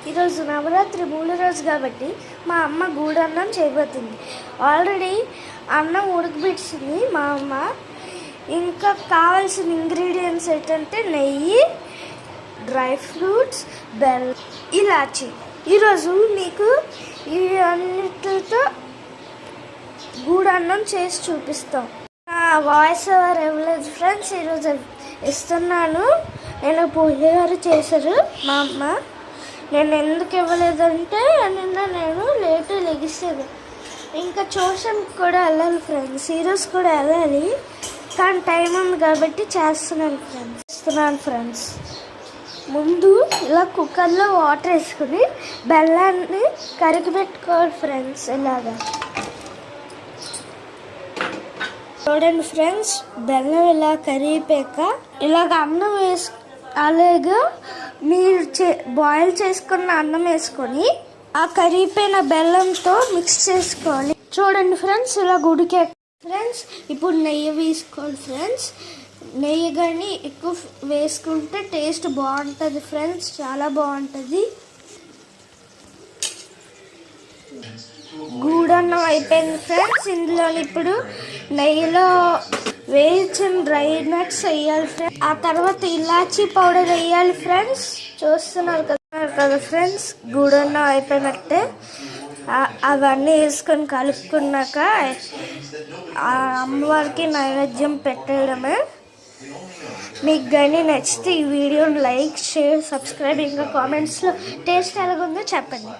ఈరోజు నవరాత్రి మూడో రోజు కాబట్టి మా అమ్మ గూడన్నం చేయబోతుంది. ఆల్రెడీ అన్నం ఉడకబెట్టింది మా అమ్మ. ఇంకా కావాల్సిన ఇంగ్రీడియంట్స్ ఏంటంటే నెయ్యి, డ్రై ఫ్రూట్స్, బెల్లం, ఇలాచి. ఈరోజు మీకు ఈ అన్నిటితో గూడన్నం చేసి చూపిస్తాం. నా వాయిస్ ఓవర్ ఇవ్వలేదు ఫ్రెండ్స్, ఈరోజు ఇస్తున్నాను. నేను పులిహోర చేశారు మా అమ్మ. నేను ఎందుకు ఇవ్వలేదంటే నిన్న నేను లేటు లెగిసాను. ఇంకా ట్యూషన్కి కూడా వెళ్ళాలి ఫ్రెండ్స్, ఈరోజు కూడా వెళ్ళాలి. కానీ టైం ఉంది కాబట్టి చేస్తున్నాను ఫ్రెండ్స్. ముందు ఇలా కుక్కర్లో వాటర్ వేసుకుని బెల్లాన్ని కరిగిపెట్టుకోవాలి ఫ్రెండ్స్. ఇలాగా చూడండి ఫ్రెండ్స్, బెల్లం ఇలా కరిగిపోయాక ఇలాగ అన్నం అలాగా మీరు బాయిల్ చేసుకున్న అన్నం వేసుకొని ఆ కరిగిపోయిన బెల్లంతో మిక్స్ చేసుకోవాలి. చూడండి ఫ్రెండ్స్, ఇలా ఉడికే ఫ్రెండ్స్. ఇప్పుడు నెయ్యి వేసుకోవాలి ఫ్రెండ్స్. నెయ్యి కానీ ఎక్కువ వేసుకుంటే టేస్ట్ బాగుంటుంది ఫ్రెండ్స్, చాలా బాగుంటుంది. గూడన్నం అయిపోయింది ఫ్రెండ్స్. ఇందులో ఇప్పుడు నెయ్యిలో వేయించిన డ్రై నట్స్ వేయాలి ఫ్రెండ్స్. ఆ తర్వాత ఇలాచీ పౌడర్ వేయాలి ఫ్రెండ్స్. చూస్తున్నారు కదా ఫ్రెండ్స్, గూడన్నం అయిపోయినట్టే. అవన్నీ వేసుకొని కలుపుకున్నాక అమ్మవారికి నైవేద్యం పెట్టడమే. మీకు కానీ నచ్చితే ఈ వీడియోని లైక్, షేర్, సబ్స్క్రైబ్, ఇంకా కామెంట్స్లో టేస్ట్ ఎలాగుందో చెప్పండి.